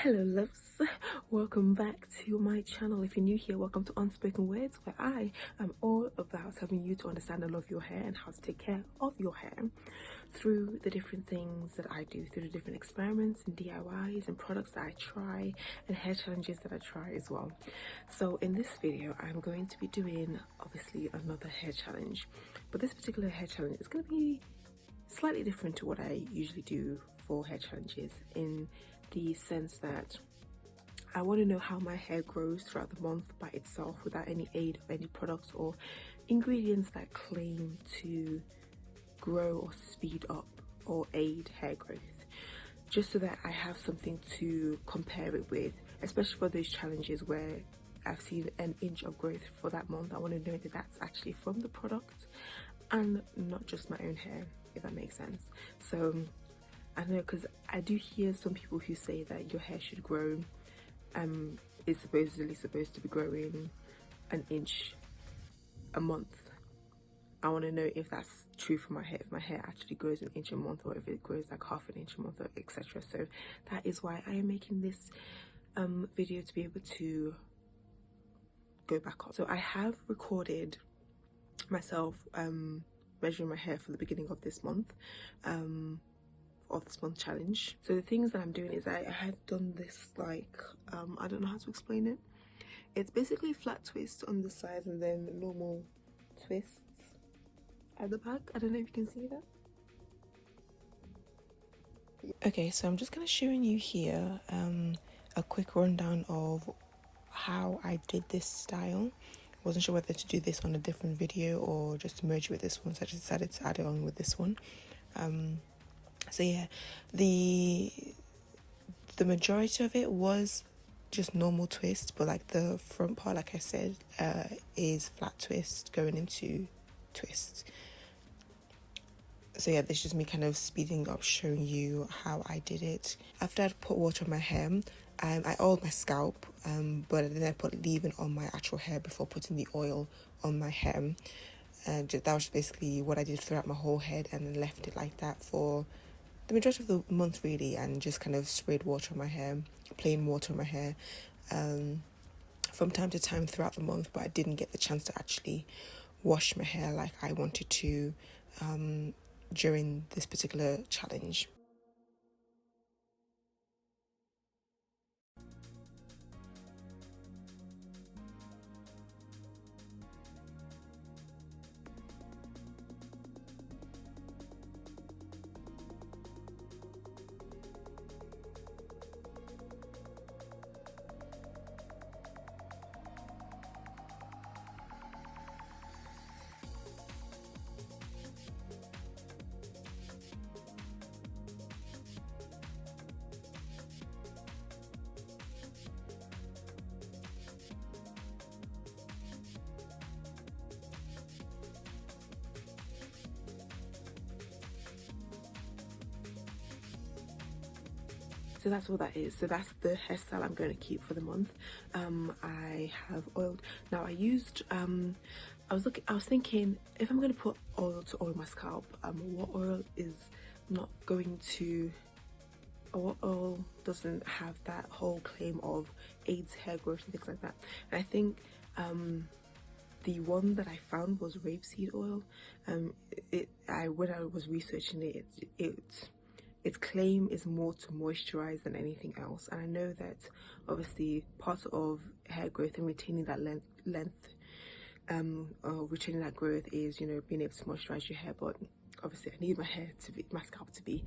Hello loves, welcome back to my channel. If you're new here, welcome to Unspoken Words, where I am all about helping you to understand and love your hair and how to take care of your hair through the different things that I do, through the different experiments and DIYs and products that I try and hair challenges that I try as well. So in this video, I'm going to be doing obviously another hair challenge, but this particular hair challenge is going to be slightly different to what I usually do for hair challenges, in the sense that I want to know how my hair grows throughout the month by itself without any aid of any products or ingredients that claim to grow or speed up or aid hair growth, just so that I have something to compare it with, especially for those challenges where I've seen an inch of growth for that month. I want to know that that's actually from the product and not just my own hair, if that makes sense. So I know, because I do hear some people who say that your hair should grow, is supposedly supposed to be growing an inch a month. I want to know if that's true for my hair, if my hair actually grows an inch a month, or if it grows like half an inch a month, etc. So that is why I am making this video, to be able to go back up. So I have recorded myself measuring my hair for the beginning of this month, challenge. So the things that I'm doing is I have done this, like I don't know how to explain it. It's basically flat twists on the sides and then normal twists at the back. I don't know if you can see that. Okay, so I'm just kind of showing you here a quick rundown of how I did this style. Wasn't sure whether to do this on a different video or just to merge with this one, so I just decided to add it on with this one. So yeah, the majority of it was just normal twist, but like the front part, like I said, is flat twist going into twist. So yeah, this is just me kind of speeding up, showing you how I did it. After I'd put water on my hair, I oiled my scalp, but then I put leave-in on my actual hair before putting the oil on my hair. And that was basically what I did throughout my whole head, and then left it like that for the majority of the month really, and just kind of sprayed water on my hair, plain water on my hair, from time to time throughout the month. But I didn't get the chance to actually wash my hair like I wanted to during this particular challenge. So that's what that is. So that's the hairstyle I'm going to keep for the month. I have oiled. Now I used I was thinking, if I'm going to put oil to oil my scalp, what oil is not going to, or what oil doesn't have that whole claim of aids hair growth and things like that. And I think the one that I found was rapeseed oil. When I was researching it, its claim is more to moisturize than anything else. And I know that obviously part of hair growth and retaining that length, or retaining that growth, is, you know, being able to moisturize your hair. But obviously I need my scalp to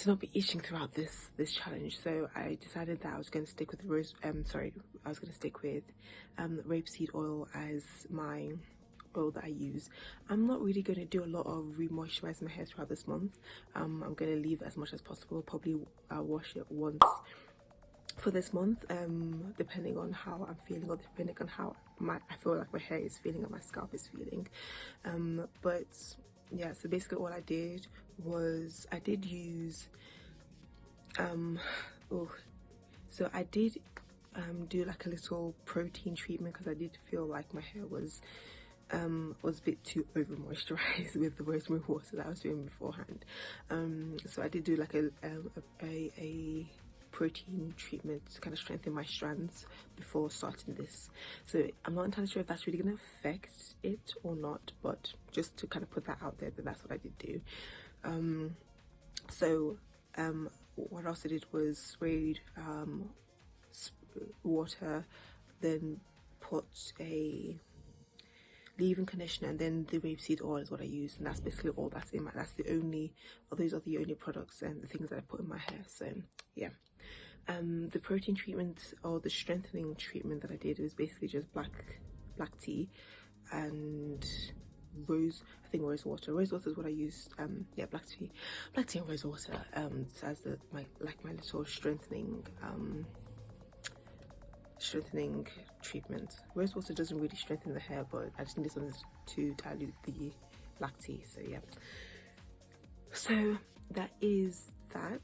not be itching throughout this challenge. So I decided that I was going to stick with rapeseed oil as my oil that I use. I'm not really going to do a lot of re-moisturizing my hair throughout this month. I'm going to leave it as much as possible. Probably I'll wash it once for this month, depending on how I'm feeling, or depending on how I feel like my hair is feeling and my scalp is feeling. But yeah, so basically all I did was I did use so I did do like a little protein treatment, because I did feel like my hair was a bit too over moisturized with the rosemary water that I was doing beforehand. So I did do like a protein treatment to kind of strengthen my strands before starting this. So I'm not entirely sure if that's really going to affect it or not, but just to kind of put that out there, that that's what I did do. What else I did was sprayed water, then put a leave-in conditioner, and then the rapeseed oil is what I use, and that's basically all that's in my, those are the only products and the things that I put in my hair. So yeah, the protein treatment or the strengthening treatment that I did was basically just black tea and rose water. Rose water is what I used. Yeah, black tea and rose water as my little strengthening treatment. Rose water doesn't really strengthen the hair, but I just need this one to dilute the black tea. So yeah, so that is that.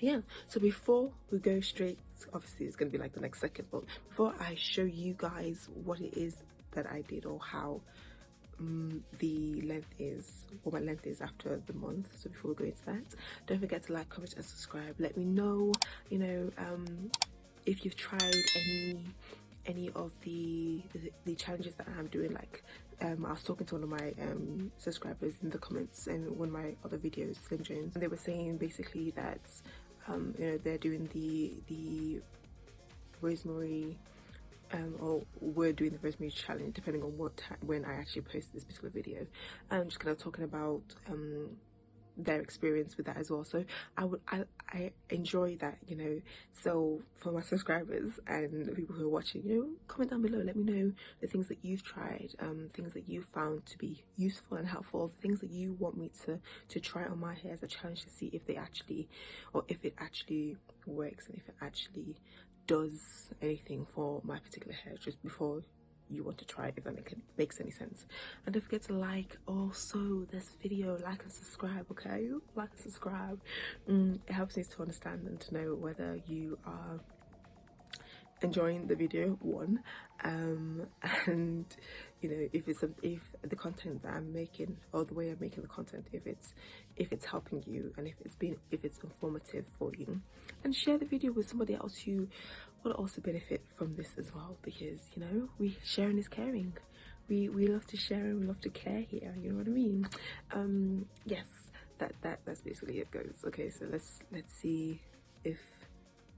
Yeah, so before we go straight, obviously it's going to be like the next second, but before I show you guys what it is that I did, or how the length is, what my length is after the month, so before we go into that, don't forget to like, comment and subscribe. Let me know, you know, if you've tried any of the challenges that I'm doing. Like I was talking to one of my subscribers in the comments in one of my other videos, Slim Jones, and they were saying basically that you know, they're doing the rosemary or we're doing the rosemary challenge, depending on when I actually post this particular video. I'm just kind of talking about their experience with that as well. So I enjoy that, you know. So for my subscribers and the people who are watching, you know, comment down below, let me know the things that you've tried, things that you found to be useful and helpful, things that you want me to try on my hair as a challenge to see if they actually, or if it actually works and if it actually does anything for my particular hair, just before you want to try it, if that makes any sense. And don't forget to like also this video, like and subscribe, okay? Like and subscribe. It helps me to understand and to know whether you are enjoying the video, one, and you know, if the content that I'm making, or the way I'm making the content, if it's helping you, and if it's informative for you, and share the video with somebody else who will also benefit from this as well, because you know, sharing is caring. We love to share and we love to care here, you know what I mean? Yes, that's basically it, guys. Okay, so let's see if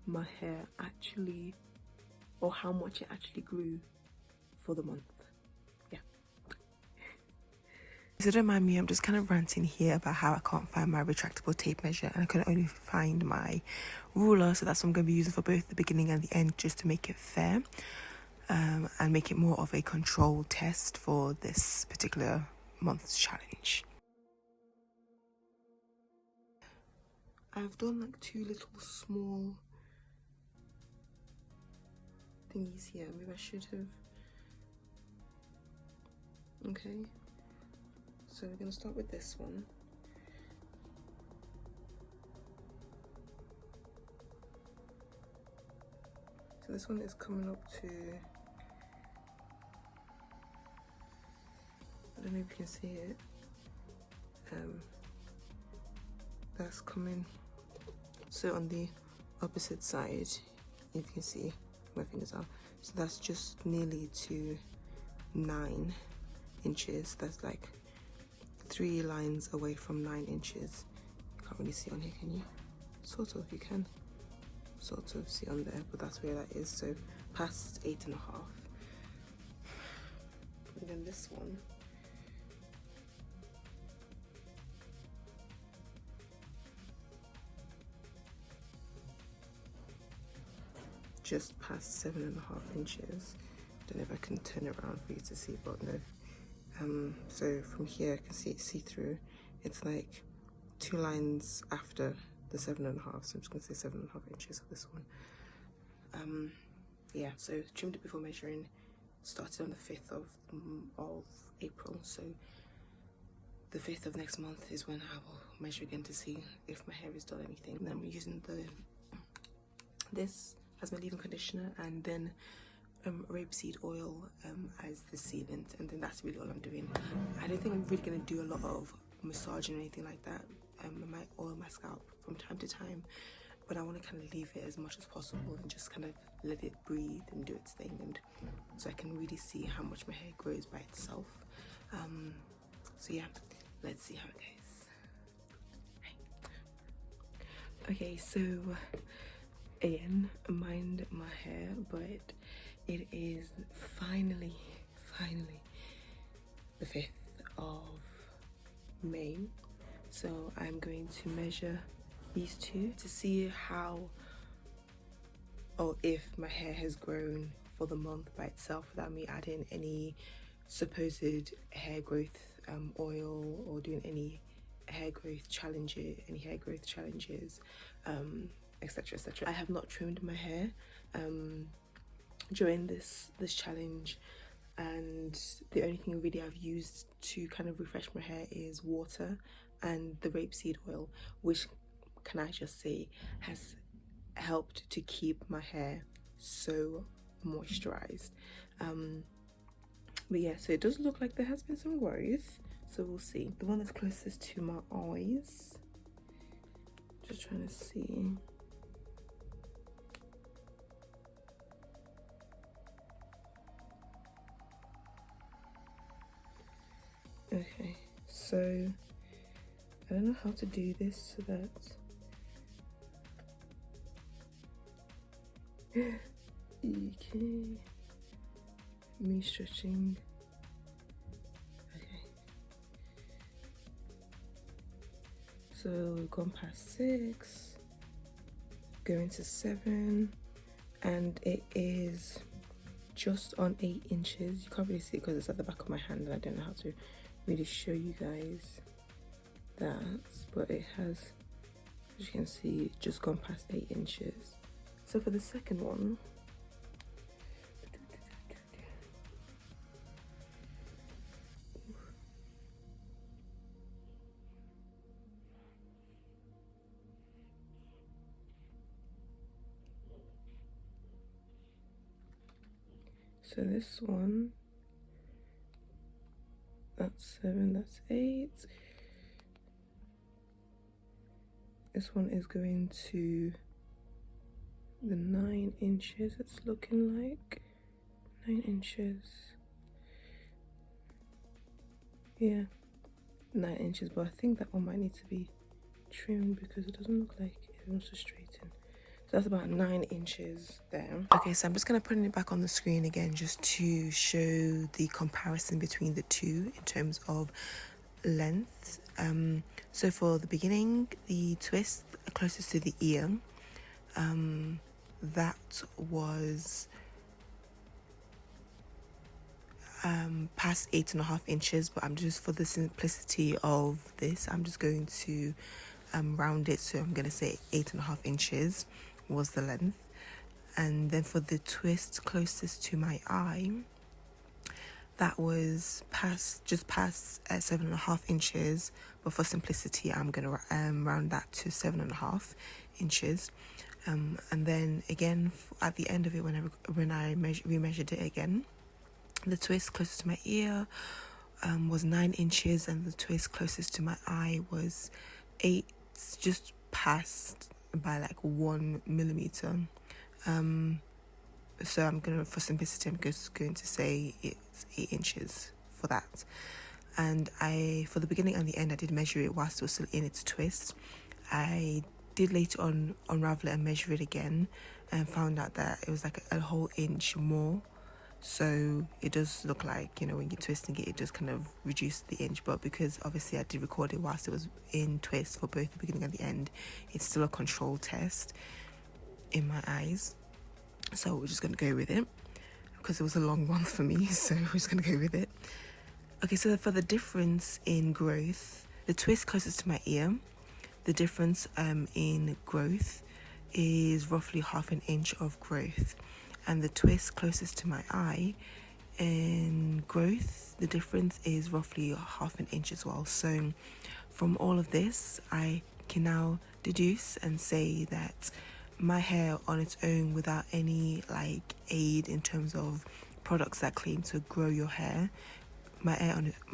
my hair actually, or how much it actually grew for the month. Yeah. So don't mind me, I'm just kind of ranting here about how I can't find my retractable tape measure, and I can only find my ruler, so that's what I'm going to be using for both the beginning and the end, just to make it fair, and make it more of a controlled test for this particular month's challenge. I've done like two little small thingies here. Maybe I should have. Okay, so we're gonna start with this one. So this one is coming up to, I don't know if you can see it. That's coming. So on the opposite side, if you can see my fingers are, so that's just nearly to 9 inches. That's like 3 lines away from 9 inches. You can't really see on here, can you? Sort of, you can sort of see on there, but that's where that is. So past 8.5. And then this one, just past 7.5 inches. Don't know if I can turn it around for you to see, but no. So from here, I can see it's see-through. It's like 2 lines after the 7.5, so I'm just gonna say 7.5 inches of this one. Yeah, so trimmed it before measuring. Started on the 5th of April, so the 5th of next month is when I will measure again to see if my hair has done anything. And then I'm using this as my leave-in conditioner, and then rapeseed oil as the sealant, and then that's really all I'm doing. I don't think I'm really going to do a lot of massaging or anything like that. I might oil my scalp from time to time, but I want to kind of leave it as much as possible and just kind of let it breathe and do its thing, and so I can really see how much my hair grows by itself. So yeah, let's see how it goes. Okay, so again, mind my hair, but it is finally the 5th of May, so I'm going to measure these two to see how, or if my hair has grown for the month by itself without me adding any supposed hair growth oil or doing any hair growth challenges, etc, etc. I have not trimmed my hair during this challenge, and the only thing really I've used to kind of refresh my hair is water and the rapeseed oil, which, can I just say, has helped to keep my hair so moisturized. But yeah, so it does look like there has been some growth, so we'll see. The one that's closest to my eyes, just trying to see. Okay, so I don't know how to do this so that okay, me stretching. Okay, so we've gone past 6, going to 7, and it is just on 8 inches. You can't really see it because it's at the back of my hand and I don't know how to really show you guys that, but it has, as you can see, just gone past 8 inches. So for the second one, so this one, that's 7, that's 8. This one is going to the 9 inches, it's looking like 9 inches. Yeah, 9 inches, but I think that one might need to be trimmed because it doesn't look like it wants to straighten. So that's about 9 inches there. Okay, so I'm just going to put it back on the screen again just to show the comparison between the two in terms of length. So for the beginning, the twist closest to the ear, that was past 8.5 inches, but I'm just, for the simplicity of this, I'm just going to round it, so I'm going to say 8.5 inches was the length. And then for the twist closest to my eye, that was just past 7.5 inches, but for simplicity I'm gonna round that to 7.5 inches. And then again at the end of it, when I remeasured it again, the twist closest to my ear was 9 inches, and the twist closest to my eye was 8, just past by like 1 millimeter. So I'm gonna, for simplicity, I'm just going to say it's 8 inches for that. And for the beginning and the end, I did measure it whilst it was still in its twist. I did later on unravel it and measure it again, and found out that it was like a whole inch more. So it does look like, you know, when you're twisting it, it just kind of reduced the inch. But because obviously I did record it whilst it was in twist for both the beginning and the end, it's still a control test in my eyes. So we're just going to go with it because it was a long one for me, so we're just going to go with it. Okay, so for the difference in growth, the twist closest to my ear, the difference in growth is roughly 1/2 inch of growth. And the twist closest to my eye, in growth, the difference is roughly 1/2 inch as well. So from all of this, I can now deduce and say that my hair on its own, without any like aid in terms of products that claim to grow your hair, my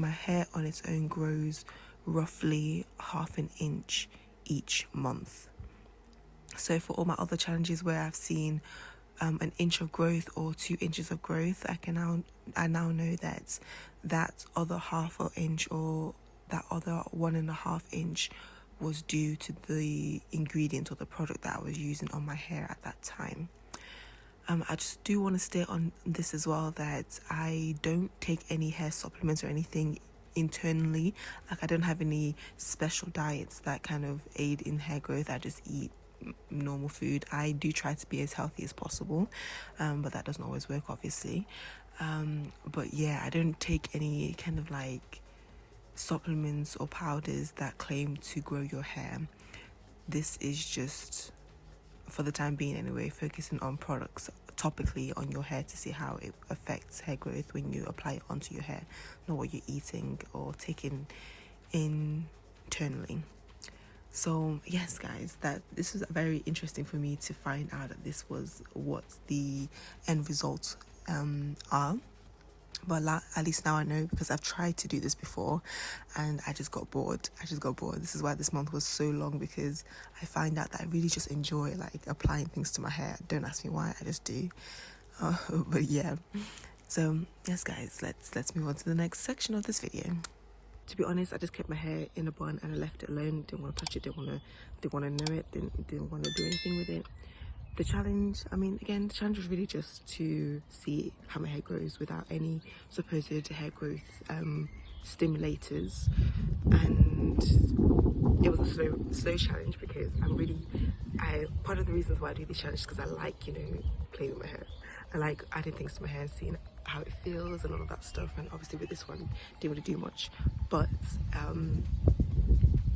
hair on its own grows roughly 1/2 inch each month. So for all my other challenges where I've seen an inch of growth or 2 inches of growth, I now know that that other half an inch or that other 1.5 inch was due to the ingredient or the product that I was using on my hair at that time. I just do want to state on this as well that I don't take any hair supplements or anything internally. Like, I don't have any special diets that kind of aid in hair growth. I just eat normal food. I do try to be as healthy as possible, but that doesn't always work, obviously. But yeah, I don't take any kind of like supplements or powders that claim to grow your hair. This is just, for the time being anyway, focusing on products topically on your hair to see how it affects hair growth when you apply it onto your hair, not what you're eating or taking internally. So yes, guys, that this was very interesting for me to find out that this was what the end results are. But at least now I know, because I've tried to do this before and I just got bored. This is why this month was so long, because I find out that I really just enjoy like applying things to my hair. Don't ask me why, I just do. But yeah, so yes, guys, let's move on to the next section of this video. To be honest, I just kept my hair in a bun and I left it alone. Didn't want to touch it, didn't want to know it, didn't want to do anything with it. The challenge, the challenge was really just to see how my hair grows without any supposed hair growth stimulators. And it was a slow challenge, because part of the reasons why I do these challenges is because I like, playing with my hair. I like adding things to my hair, seeing how it feels and all of that stuff. And obviously with this one, didn't really do much. But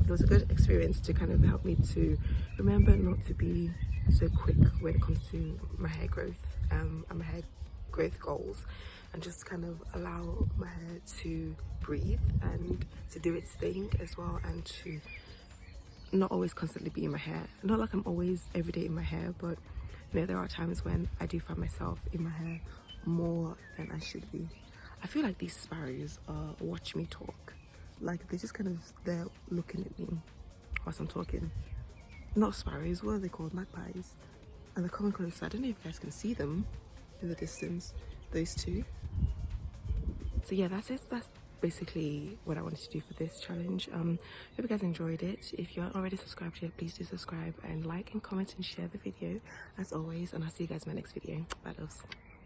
it was a good experience to kind of help me to remember not to be so quick when it comes to my hair growth and my hair growth goals, and just kind of allow my hair to breathe and to do its thing as well, and to not always constantly be in my hair. Not like I'm always every day in my hair, but there are times when I do find myself in my hair more than I should be. I feel like these sparrows watch me talk. Like, they're just kind of there looking at me whilst I'm talking. Not sparrows, what are they called? Magpies. And they're coming closer. I don't know if you guys can see them in the distance, those two. So yeah, that's it. That's basically what I wanted to do for this challenge. Hope you guys enjoyed it. If you aren't already subscribed yet, please do subscribe and like and comment and share the video as always. And I'll see you guys in my next video. Bye, loves.